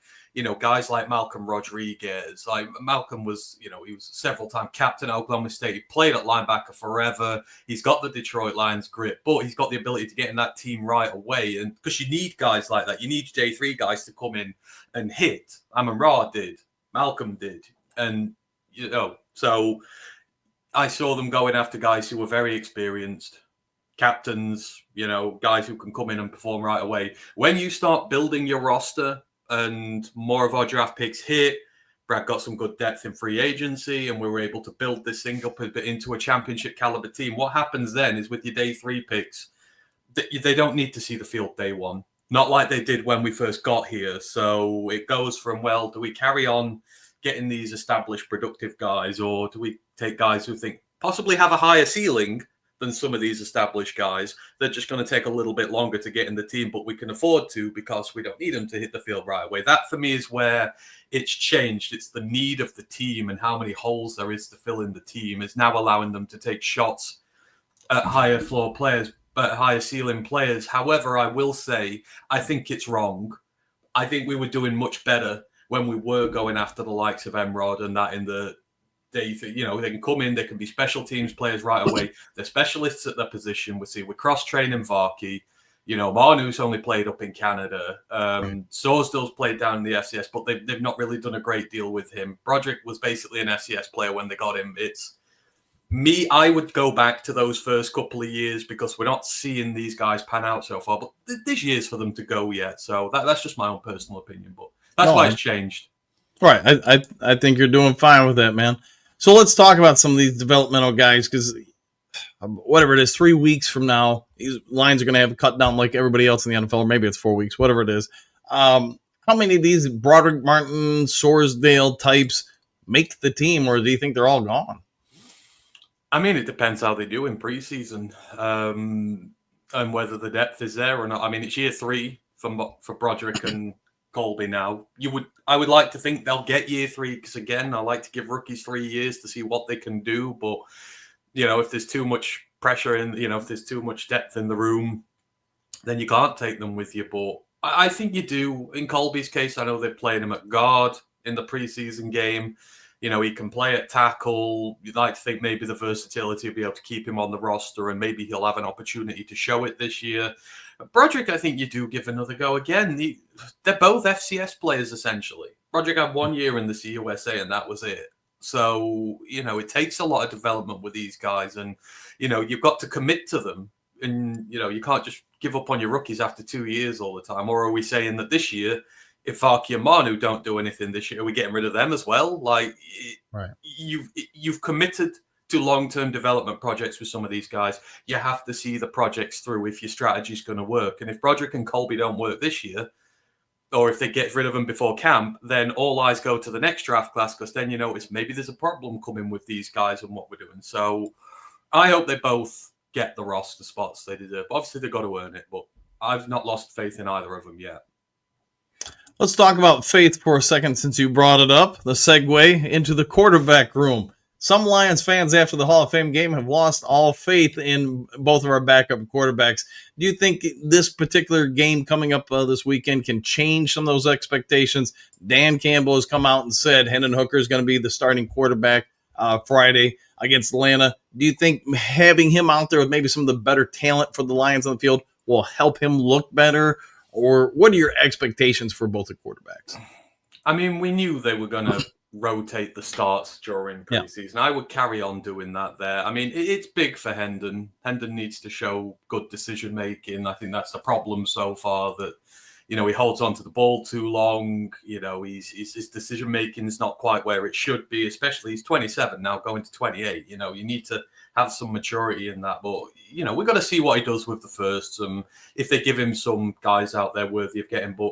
guys like Malcolm Rodriguez, like Malcolm was, he was several-time captain at Oklahoma State. He played at linebacker forever. He's got the Detroit Lions grit, but he's got the ability to get in that team right away. And because you need guys like that, you need J3 guys to come in and hit. Amon-Ra did, Malcolm did, and so I saw them going after guys who were very experienced. Captains, guys who can come in and perform right away. When you start building your roster, and more of our draft picks hit, Brad got some good depth in free agency, and we were able to build this thing up a bit into a championship caliber team. What happens then is with your day 3 picks, they don't need to see the field day 1. Not like they did when we first got here. So it goes from, well, do we carry on getting these established productive guys, or do we take guys who think possibly have a higher ceiling than some of these established guys? They're just going to take a little bit longer to get in the team, but we can afford to because we don't need them to hit the field right away. That, for me, is where it's changed. It's the need of the team and how many holes there is to fill in the team is now allowing them to take shots at higher floor players, but higher ceiling players. However, I will say, I think it's wrong. I think we were doing much better when we were going after the likes of Emrod and that in the they can come in, they can be special teams players right away. They're specialists at their position. We're cross-training Varkey. Manu's only played up in Canada. Sorsdale's played down in the FCS, but they've not really done a great deal with him. Broderick was basically an FCS player when they got him. It's me, I would go back to those first couple of years because we're not seeing these guys pan out so far, but there's years for them to go yet. So that's just my own personal opinion, but that's why it's changed. Right. I think you're doing fine with that, man. So let's talk about some of these developmental guys because whatever it is, 3 weeks from now, these Lions are going to have a cut down like everybody else in the NFL, or maybe it's 4 weeks, whatever it is. How many of these Broderick Martin, Sorsdale types make the team, or do you think they're all gone? I mean, it depends how they do in preseason and whether the depth is there or not. I mean, it's year 3 for Broderick and Colby now. I would like to think they'll get year 3 because, again, I like to give rookies 3 years to see what they can do. But, if there's too much pressure and, if there's too much depth in the room, then you can't take them with you. But I think you do. In Colby's case, I know they're playing him at guard in the preseason game. He can play at tackle. You'd like to think maybe the versatility will be able to keep him on the roster, and maybe he'll have an opportunity to show it this year. Broderick, I think you do give another go. Again, they're both FCS players, essentially. Broderick had 1 year in the CUSA, and that was it. So, it takes a lot of development with these guys, and, you've got to commit to them. And, you can't just give up on your rookies after 2 years all the time. Or are we saying that this year, if Varkey and Manu don't do anything this year, are we getting rid of them as well? Like, right. You've committed to long-term development projects with some of these guys. You have to see the projects through if your strategy is going to work. And if Broderick and Colby don't work this year, or if they get rid of them before camp, then all eyes go to the next draft class because then you notice maybe there's a problem coming with these guys and what we're doing. So I hope they both get the roster spots they deserve. Obviously, they've got to earn it, but I've not lost faith in either of them yet. Let's talk about faith for a second since you brought it up. The segue into the quarterback room. Some Lions fans after the Hall of Fame game have lost all faith in both of our backup quarterbacks. Do you think this particular game coming up this weekend can change some of those expectations? Dan Campbell has come out and said Hendon Hooker is going to be the starting quarterback Friday against Atlanta. Do you think having him out there with maybe some of the better talent for the Lions on the field will help him look better? Or what are your expectations for both the quarterbacks? I mean, we knew they were going to rotate the starts during preseason. Yeah. I would carry on doing that there. I mean, it's big for Hendon. Hendon needs to show good decision making. I think that's the problem so far, that, he holds on to the ball too long. His decision making is not quite where it should be, especially he's 27 now, going to 28. You need to have some maturity in that. But, we've got to see what he does with the firsts. If they give him some guys out there worthy of getting, but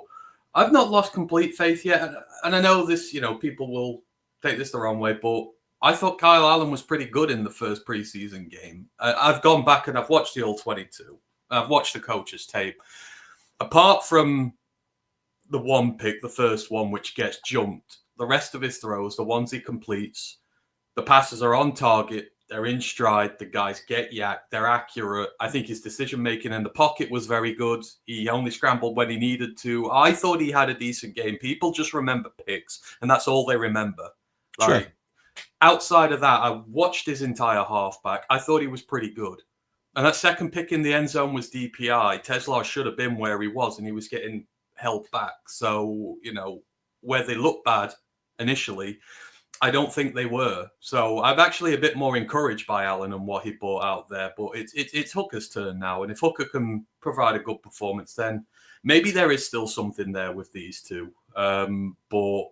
I've not lost complete faith yet. And I know this, people will take this the wrong way, but I thought Kyle Allen was pretty good in the first preseason game. I've gone back and I've watched the all 22. I've watched the coach's tape. Apart from the one pick, the first one, which gets jumped, the rest of his throws, the ones he completes, the passes are on target. They're in stride. The guys get yacked. They're accurate. I think his decision-making in the pocket was very good. He only scrambled when he needed to. I thought he had a decent game. People just remember picks, and that's all they remember. Sure. Outside of that, I watched his entire halfback. I thought he was pretty good. And that second pick in the end zone was DPI. Tesla should have been where he was, and he was getting held back. So, where they looked bad initially, I don't think they were. So I'm actually a bit more encouraged by Allen and what he brought out there. But it's Hooker's turn now. And if Hooker can provide a good performance, then maybe there is still something there with these two. But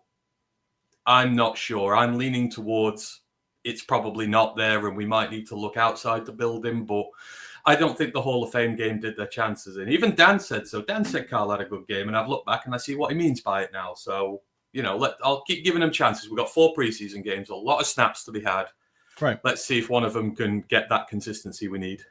I'm not sure. I'm leaning towards it's probably not there and we might need to look outside the building. But I don't think the Hall of Fame game did their chances in. Even Dan said so. Dan said Carl had a good game. And I've looked back and I see what he means by it now. So, I'll keep giving them chances. We've got 4 preseason games, a lot of snaps to be had. Right. Let's see if one of them can get that consistency we need.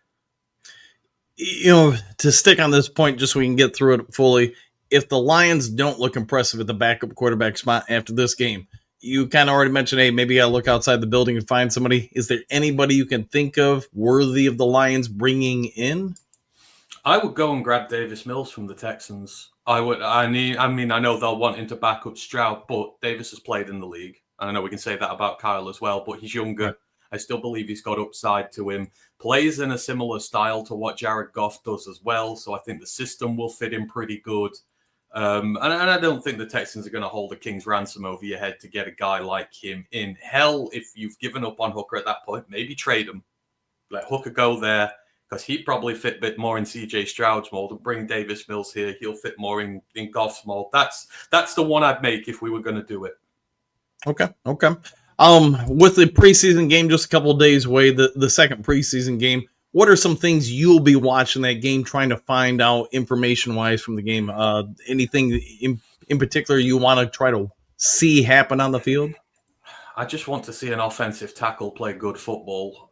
To stick on this point, just so we can get through it fully, if the Lions don't look impressive at the backup quarterback spot after this game, you kind of already mentioned, hey, maybe you got to look outside the building and find somebody. Is there anybody you can think of worthy of the Lions bringing in? I would go and grab Davis Mills from the Texans. I know they'll want him to back up Stroud, but Davis has played in the league. And I know we can say that about Kyle as well, but he's younger. Right. I still believe he's got upside to him. Plays in a similar style to what Jared Goff does as well. So I think the system will fit him pretty good. And I don't think the Texans are going to hold a king's ransom over your head to get a guy like him in. Hell, if you've given up on Hooker at that point, maybe trade him. Let Hooker go there. Because he'd probably fit a bit more in CJ Stroud's mold, and bring Davis Mills here. He'll fit more in Goff's mold. That's the one I'd make if we were going to do it. Okay. With the preseason game just a couple of days away, the second preseason game, what are some things you'll be watching that game, trying to find out information-wise from the game? Anything in particular you want to try to see happen on the field? I just want to see an offensive tackle play good football.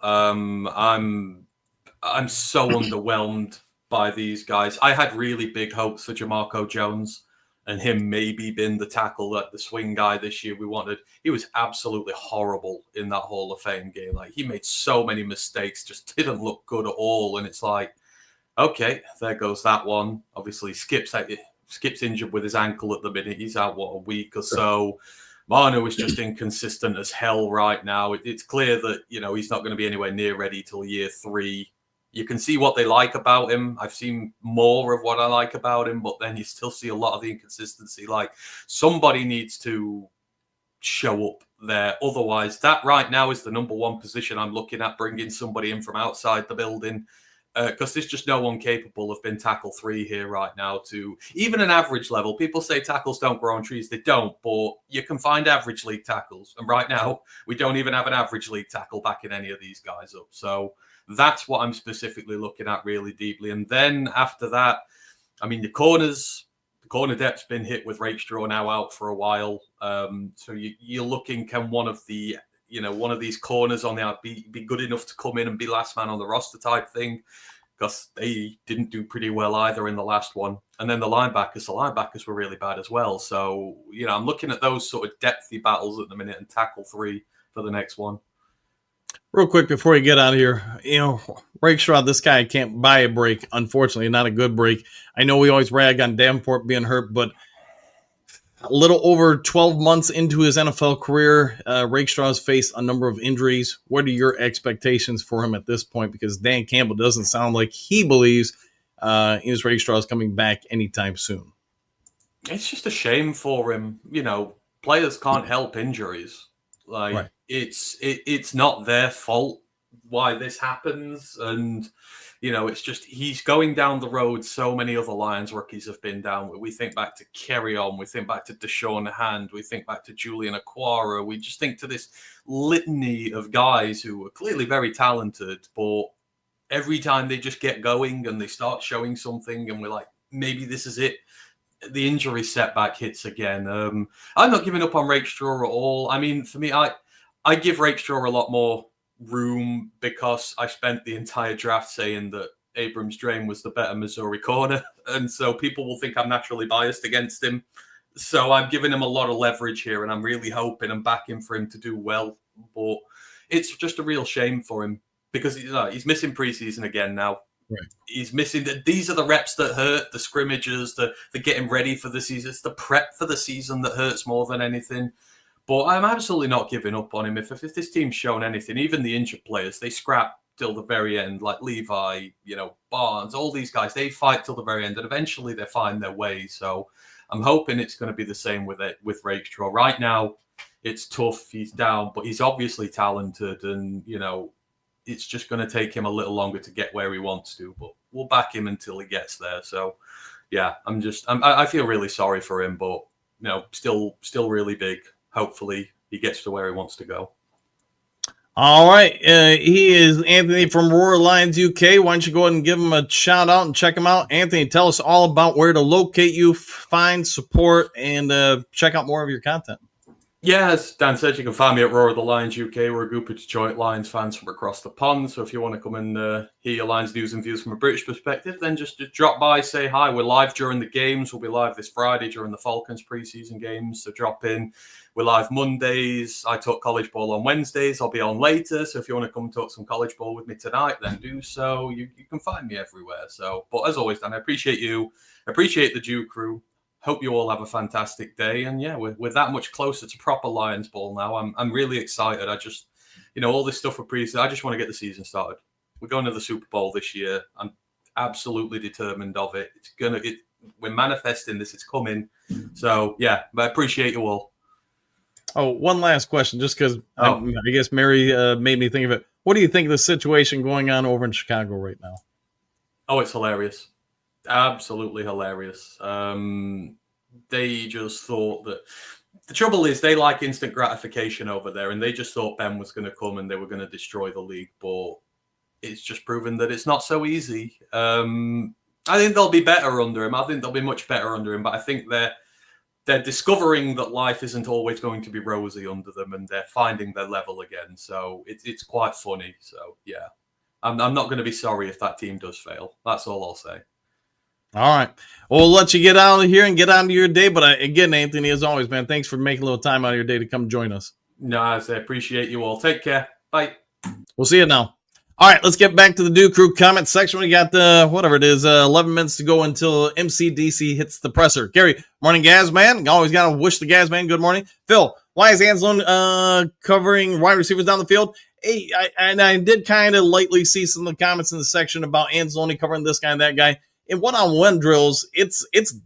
I'm so underwhelmed by these guys. I had really big hopes for Jamarco Jones and him maybe being the tackle, that the swing guy this year we wanted. He was absolutely horrible in that Hall of Fame game. Like, he made so many mistakes, just didn't look good at all. And it's like, okay, there goes that one. Obviously, Skip's injured with his ankle at the minute. He's out, a week or so. Manu is just inconsistent as hell right now. It's clear that, he's not going to be anywhere near ready till year 3. You can see what they like about him. I've seen more of what I like about him, but then you still see a lot of the inconsistency. Like, somebody needs to show up there. Otherwise, that right now is the number one position I'm looking at, bringing somebody in from outside the building, because there's just no one capable of being tackle 3 here right now to even an average level. People say tackles don't grow on trees. They don't, but you can find average league tackles. And right now, we don't even have an average league tackle backing any of these guys up. So that's what I'm specifically looking at really deeply. And then after that, the corner depth's been hit with Rakestraw now out for a while. So you're looking, can one of these corners on the out be good enough to come in and be last man on the roster type thing? Because they didn't do pretty well either in the last one. And then the linebackers were really bad as well. So, I'm looking at those sort of depthy battles at the minute and tackle 3 for the next one. Real quick before you get out of here, Rakestraw, this guy can't buy a break. Unfortunately, not a good break. I know we always rag on Davenport being hurt, but a little over 12 months into his NFL career, Rakestraw has faced a number of injuries. What are your expectations for him at this point? Because Dan Campbell doesn't sound like he believes his Rakestraw is coming back anytime soon. It's just a shame for him. Players can't help injuries. Right. It's not their fault why this happens. And, it's just he's going down the road so many other Lions rookies have been down. We think back to Kerryon. We think back to Deshaun Hand. We think back to Julian Aquara. We just think to this litany of guys who are clearly very talented, but every time they just get going and they start showing something and we're like, maybe this is it, the injury setback hits again. I'm not giving up on Rakestraw at all. For me, I give Rakestraw a lot more room because I spent the entire draft saying that Abrams Drain was the better Missouri corner, and so people will think I'm naturally biased against him. So I'm giving him a lot of leverage here, and I'm really hoping and backing for him to do well. But it's just a real shame for him because he's missing preseason again now. Right. He's missing these are the reps that hurt, the scrimmages, the getting ready for the season. It's the prep for the season that hurts more than anything. But I'm absolutely not giving up on him. If this team's shown anything, even the injured players, they scrap till the very end, like Levi, Barnes, all these guys, they fight till the very end, and eventually they find their way. So I'm hoping it's going to be the same with Rakestraw. Right now, it's tough. He's down, but he's obviously talented, and it's just going to take him a little longer to get where he wants to. But we'll back him until he gets there. So yeah, I feel really sorry for him, but still really big. Hopefully he gets to where he wants to go. All right. He is Anthony from Roar Lions UK. Why don't you go ahead and give him a shout out and check him out? Anthony, tell us all about where to locate you, find support, and check out more of your content. Yeah, as Dan said, you can find me at Roar of the Lions UK. We're a group of Detroit Lions fans from across the pond. So if you want to come and hear your Lions news and views from a British perspective, then just drop by, say hi. We're live during the games. We'll be live this Friday during the Falcons preseason games. So drop in. We're live Mondays. I talk college ball on Wednesdays. I'll be on later. So if you want to come talk some college ball with me tonight, then do so. You can find me everywhere. So, but as always, Dan, I appreciate you. Appreciate the Duke crew. Hope you all have a fantastic day. And yeah, we're that much closer to proper Lions ball now. I'm really excited. I just, all this stuff for preseason. I just want to get the season started. We're going to the Super Bowl this year. I'm absolutely determined of it. We're manifesting this. It's coming. So yeah, but I appreciate you all. Oh, one last question, just because I guess Mary made me think of it. What do you think of the situation going on over in Chicago right now? Oh, it's hilarious. Absolutely hilarious. They just thought that the trouble is they like instant gratification over there, and they just thought Ben was going to come and they were going to destroy the league. But it's just proven that it's not so easy. I think they'll be better under him. I think they'll be much better under him. But I think they're discovering that life isn't always going to be rosy under them, and they're finding their level again. So it's quite funny. So yeah, I'm not going to be sorry if that team does fail. That's all I'll say. All right. Well, we'll let you get out of here and get on to your day. But again, Anthony, as always, man, thanks for making a little time out of your day to come join us. No, I appreciate you all. Take care. Bye. We'll see you now. All right, let's get back to the Duke Crew comment section. We got 11 minutes to go until MCDC hits the presser. Gary, morning, Gazman. Always got to wish the Gazman good morning. Phil, why is Anzalone covering wide receivers down the field? Hey, I did kind of lightly see some of the comments in the section about Anzalone covering this guy and that guy. In one-on-one drills, it's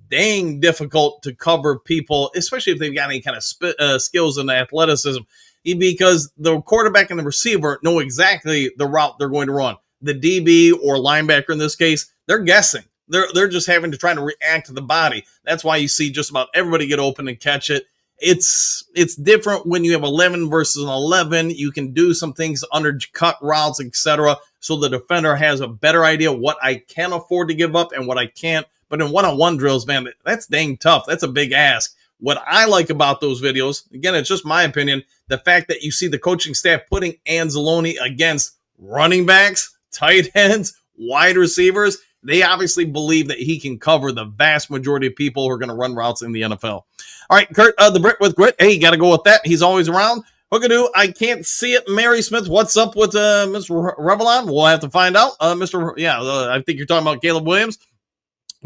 dang difficult to cover people, especially if they've got any kind of skills and athleticism, because the quarterback and the receiver know exactly the route they're going to run. The DB or linebacker in this case, they're guessing. They're just having to try to react to the body. That's why you see just about everybody get open and catch it. It's different when you have 11 versus 11. You can do some things, undercut routes, etc., so the defender has a better idea what I can afford to give up and what I can't. But in one-on-one drills, man, that's dang tough. That's a big ask. What I like about those videos, again, it's just my opinion, the fact that you see the coaching staff putting Anzalone against running backs, tight ends, wide receivers. They obviously believe that he can cover the vast majority of people who are going to run routes in the NFL. All right, Kurt, the Brit with grit. Hey, you got to go with that. He's always around. Hookadoo, I can't see it. Mary Smith, what's up with Mr. Revelon? We'll have to find out. I think you're talking about Caleb Williams.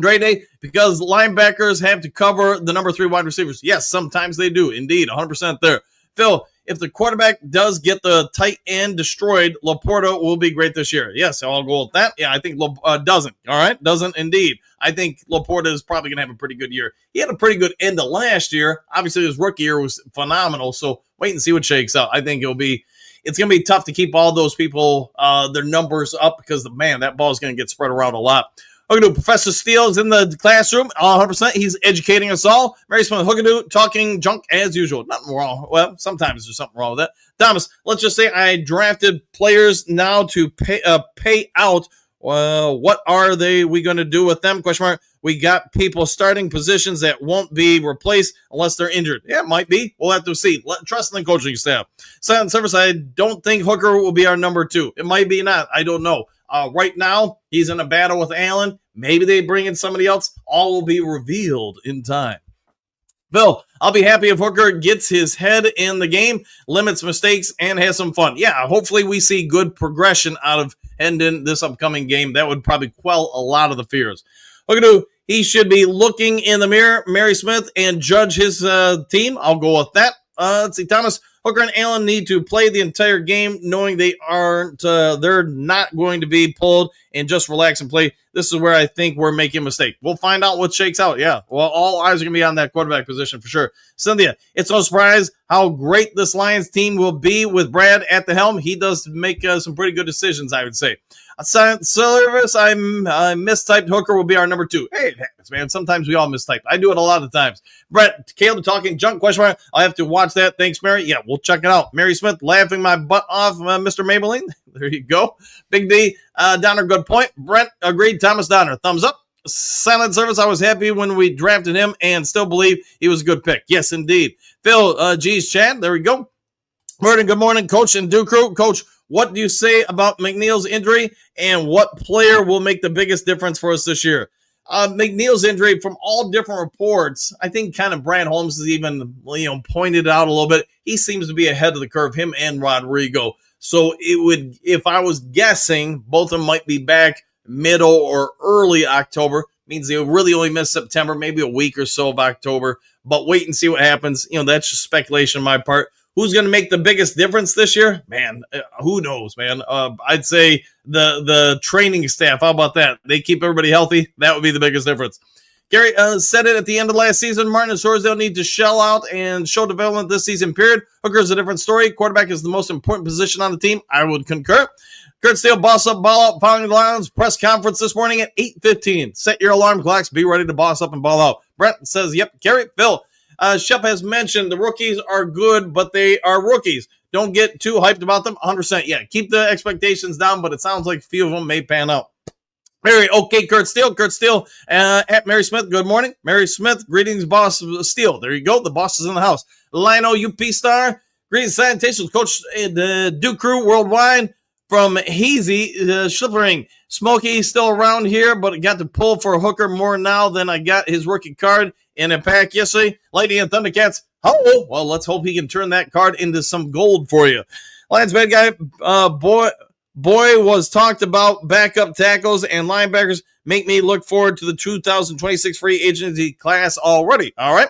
Great day, because linebackers have to cover the number 3 wide receivers. Yes, sometimes they do. Indeed, 100% there. Phil, if the quarterback does get the tight end destroyed, Laporta will be great this year. Yes, I'll go with that. Yeah, I think doesn't. All right, doesn't indeed. I think Laporta is probably going to have a pretty good year. He had a pretty good end of last year. Obviously, his rookie year was phenomenal. So wait and see what shakes out. I think it's going to be tough to keep all those people, their numbers up, because, that ball is going to get spread around a lot. Hookadoo, Professor Steele is in the classroom, 100%. He's educating us all. Mary Smith, Hookadoo, talking junk as usual. Nothing wrong. Well, sometimes there's something wrong with that. Thomas, let's just say I drafted players now to pay out Well, what are we going to do with them? Question mark. We got people starting positions that won't be replaced unless they're injured. Yeah, it might be. We'll have to see. Trust in the coaching staff. Silent service, I don't think Hooker will be our number 2. It might be not. I don't know. Right now, he's in a battle with Allen. Maybe they bring in somebody else. All will be revealed in time. Bill, I'll be happy if Hooker gets his head in the game, limits mistakes, and has some fun. Yeah, hopefully we see good progression out of Hendon this upcoming game. That would probably quell a lot of the fears. Hooker, he should be looking in the mirror, Mary Smith, and judge his team. I'll go with that. Let's see, Thomas. Hooker and Allen need to play the entire game knowing they're not going to be pulled and just relax and play. This is where I think we're making a mistake. We'll find out what shakes out. Yeah, well, all eyes are going to be on that quarterback position for sure. Cynthia, it's no surprise how great this Lions team will be with Brad at the helm. He does make some pretty good decisions, I would say. Silent service, I mistyped. Hooker will be our number 2. Hey, it happens, man. Sometimes we all mistype. I do it a lot of times. Brett, Caleb talking junk, question mark. I'll have to watch that. Thanks, Mary. Yeah, we'll check it out. Mary Smith laughing my butt off, Mr. Maybelline. There you go. Big D, Donner, good point. Brent, agreed. Thomas Donner, thumbs up. Silent service, I was happy when we drafted him and still believe he was a good pick. Yes, indeed. Phil, G's Chad, there we go. Morning, good morning, Coach and Duke Crew. Coach, what do you say about McNeil's injury and what player will make the biggest difference for us this year? McNeil's injury, from all different reports, I think kind of Brad Holmes has even pointed out a little bit. He seems to be ahead of the curve, him and Rodrigo. So it would, if I was guessing, both of them might be back middle or early October. Means they'll really only miss September, maybe a week or so of October. But wait and see what happens. That's just speculation on my part. Who's going to make the biggest difference this year? Man, who knows, man? I'd say the training staff. How about that? They keep everybody healthy. That would be the biggest difference. Gary said it at the end of last season. Martin and Sorsdale need to shell out and show development this season, period. Hooker is a different story. Quarterback is the most important position on the team. I would concur. Kurt Steele, boss up, ball out, following the Lions press conference this morning at 8:15. Set your alarm clocks. Be ready to boss up and ball out. Brent says, yep. Gary, Phil. Shep has mentioned the rookies are good, but they are rookies. Don't get too hyped about them. 100%. Yeah, keep the expectations down, but it sounds like a few of them may pan out. Mary, okay, Kurt Steele. At Mary Smith, good morning. Mary Smith, greetings, boss Steele. There you go. The boss is in the house. Lino, UP Star, greetings, salutations, Coach Duke Crew Worldwide from Hazy Schlippering. Smokey still around here, but got to pull for a Hooker more now than I got his rookie card in a pack yesterday. Lightning and Thundercats. Oh, well, let's hope he can turn that card into some gold for you. Lions bad guy, boy was talked about backup tackles and linebackers. Make me look forward to the 2026 free agency class already. All right.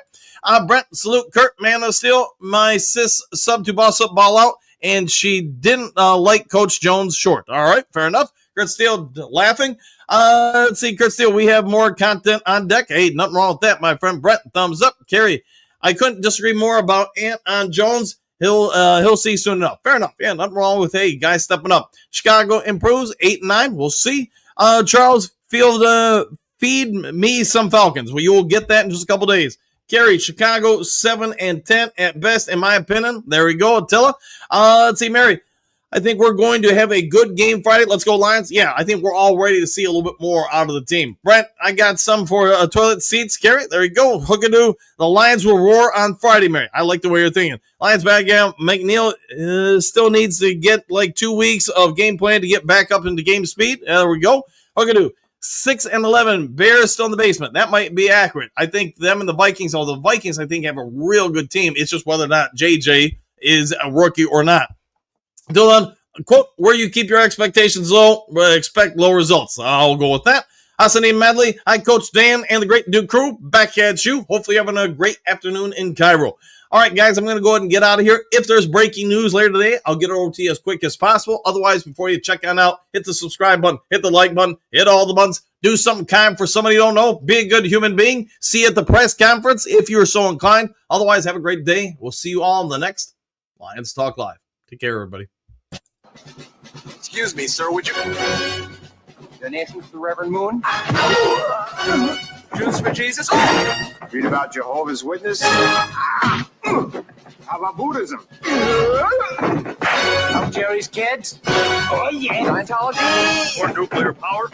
Brent, salute Kurt, man of steel. My sis sub to boss up, ball out, and she didn't like Coach Jones short. All right, fair enough. Kurt Steele laughing. Let's see, Kurt Steele, we have more content on deck. Hey, nothing wrong with that, my friend. Brett, thumbs up. Carrie, I couldn't disagree more about Ant on Jones. He'll see soon enough. Fair enough. Yeah, nothing wrong with, hey, guys stepping up. Chicago improves 8-9. We'll see. Charles, feed me some Falcons. Well, you will get that in just a couple days. Carrie, Chicago 7-10 at best, in my opinion. There we go, Attila. Let's see, Mary. I think we're going to have a good game Friday. Let's go, Lions. Yeah, I think we're all ready to see a little bit more out of the team. Brent, I got some for toilet seats. Carrie, there you go. Hookadoo. The Lions will roar on Friday, Mary. I like the way you're thinking. Lions back out. McNeil still needs to get like 2 weeks of game plan to get back up into game speed. There we go. Hookadoo. 6-11. Bears still in the basement. That might be accurate. I think them and the Vikings, although the Vikings, I think, have a real good team. It's just whether or not JJ is a rookie or not. Dylan, quote, where you keep your expectations low, but expect low results. I'll go with that. Hassani Medley, hi, Coach Dan and the great Duke Crew. Back at you. Hopefully you're having a great afternoon in Cairo. All right, guys, I'm going to go ahead and get out of here. If there's breaking news later today, I'll get it over to you as quick as possible. Otherwise, before you check on out, hit the subscribe button, hit the like button, hit all the buttons. Do something kind for somebody you don't know. Be a good human being. See you at the press conference if you're so inclined. Otherwise, have a great day. We'll see you all in the next Lions Talk Live. Take care, everybody. Excuse me, sir, would you... Donations to the Reverend Moon? Jews for Jesus? Read about Jehovah's Witness? How about Buddhism? How Jerry know these kids? Oh, yeah. Scientology? Or nuclear power?